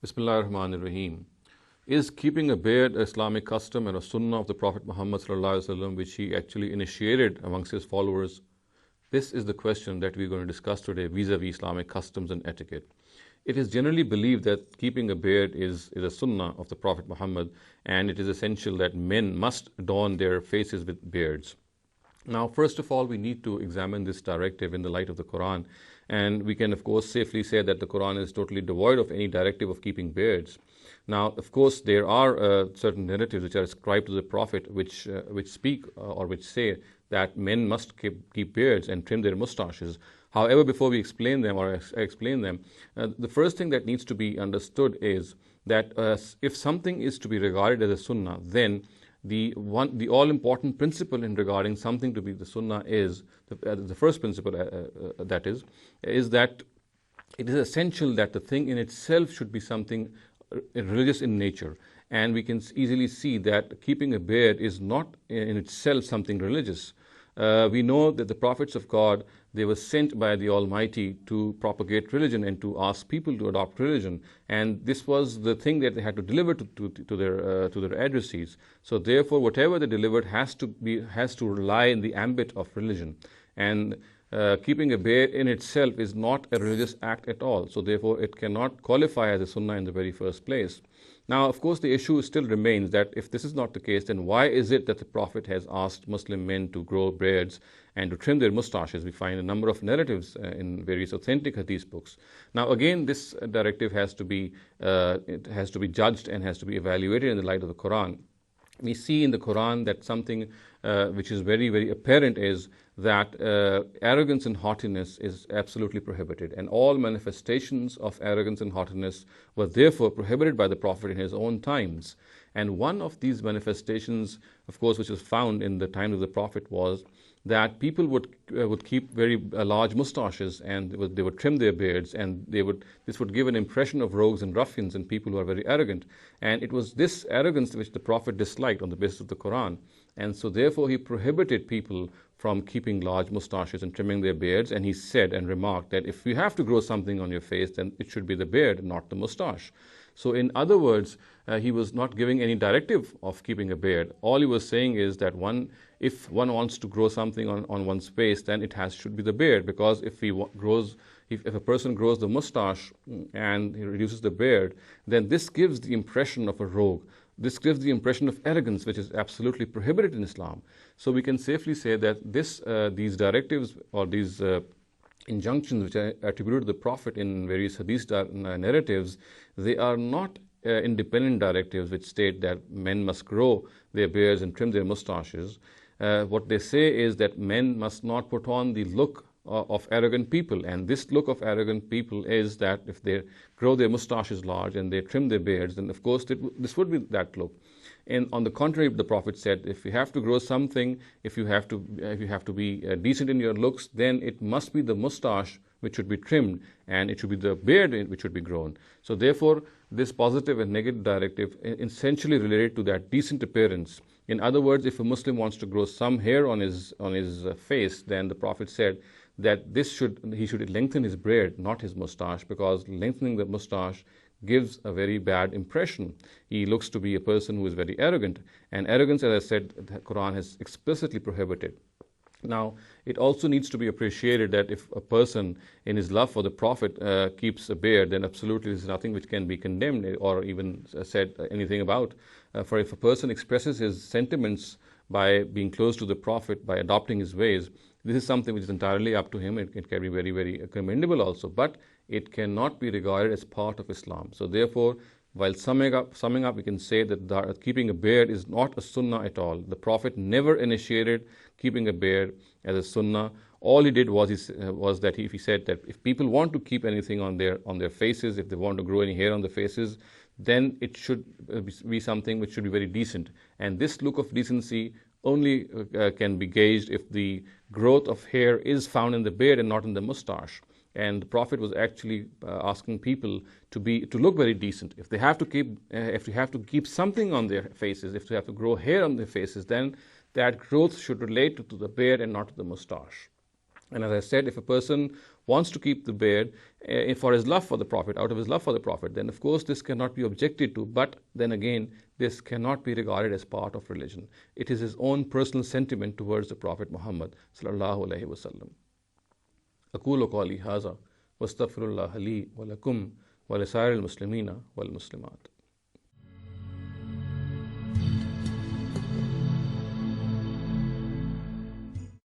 Bismillah ar-Rahman ar-Rahim. Is keeping a beard an Islamic custom and a Sunnah of the Prophet Muhammad ﷺ, which he actually initiated amongst his followers? This is the question that we're going to discuss today vis-a-vis Islamic customs and etiquette. It is generally believed that keeping a beard is a Sunnah of the Prophet Muhammad, and it is essential that men must adorn their faces with beards. Now, first of all, we need to examine this directive in the light of the Quran, and we can, of course, safely say that the Quran is totally devoid of any directive of keeping beards. Now, of course, there are certain narratives which are ascribed to the Prophet, which speak or which say that men must keep beards and trim their mustaches. However, before we explain them or explain them, the first thing that needs to be understood is that if something is to be regarded as a sunnah, then the all-important principle in regarding something to be the sunnah is, the first principle that is that it is essential that the thing in itself should be something religious in nature. And we can easily see that keeping a beard is not in itself something religious. We know that the prophets of God, they were sent by the Almighty to propagate religion and to ask people to adopt religion, and this was the thing that they had to deliver to their addressees. So therefore, whatever they delivered has to rely in the ambit of religion, and keeping a beard in itself is not a religious act at all. So therefore, it cannot qualify as a sunnah in the very first place. Now, of course, the issue still remains that if this is not the case, then why is it that the Prophet has asked Muslim men to grow beards and to trim their mustaches? We find a number of narratives in various authentic hadith books. Now, again, this directive has to be judged and has to be evaluated in the light of the Quran. We see in the Quran that something which is very, very apparent is that arrogance and haughtiness is absolutely prohibited, and all manifestations of arrogance and haughtiness were therefore prohibited by the Prophet in his own times. And one of these manifestations, of course, which was found in the time of the Prophet, was that people would keep very large mustaches, and they would trim their beards, and this would give an impression of rogues and ruffians and people who are very arrogant. And it was this arrogance which the Prophet disliked on the basis of the Quran. And so therefore he prohibited people from keeping large mustaches and trimming their beards, and he said and remarked that if you have to grow something on your face, then it should be the beard, not the mustache. So in other words, he was not giving any directive of keeping a beard. All he was saying is that if one wants to grow something on one's face, then it should be the beard, because if a person grows the mustache and he reduces the beard, then this gives the impression of a rogue. This gives the impression of arrogance, which is absolutely prohibited in Islam. So we can safely say that these directives or these injunctions which are attributed to the Prophet in various hadith narratives, they are not independent directives which state that men must grow their beards and trim their mustaches. What they say is that men must not put on the look of arrogant people, and this look of arrogant people is that if they grow their mustaches large and they trim their beards, then of course this would be that look. And on the contrary, the Prophet said, if you have to grow something, if you have to be decent in your looks, then it must be the mustache which should be trimmed, and it should be the beard which should be grown. So therefore, this positive and negative directive essentially related to that decent appearance. In other words, if a Muslim wants to grow some hair on his face, then the Prophet said that he should lengthen his beard, not his mustache, because lengthening the mustache gives a very bad impression. He looks to be a person who is very arrogant, and arrogance, as I said, the Quran has explicitly prohibited. Now, it also needs to be appreciated that if a person in his love for the Prophet keeps a beard, then absolutely there is nothing which can be condemned or even said anything about. For if a person expresses his sentiments by being close to the Prophet, by adopting his ways, this is something which is entirely up to him. It can be very, very commendable also, but it cannot be regarded as part of Islam. So therefore, while summing up, we can say that keeping a beard is not a sunnah at all. The Prophet never initiated keeping a beard as a sunnah. All he did was he said that if people want to keep anything on their faces, if they want to grow any hair on their faces, then it should be something which should be very decent. And this look of decency only can be gauged if the growth of hair is found in the beard and not in the mustache. And the Prophet was actually asking people to look very decent. If they have to keep something on their faces, if they have to grow hair on their faces, then that growth should relate to the beard and not to the mustache. And as I said, if a person wants to keep the beard for his love for the Prophet, out of his love for the Prophet, then of course this cannot be objected to. But then again, this cannot be regarded as part of religion. It is his own personal sentiment towards the Prophet Muhammad sallallahu alaihi wasallam. أقول قولي هذا واستغفر الله لي ولكم ولسائر المسلمين والمسلمات.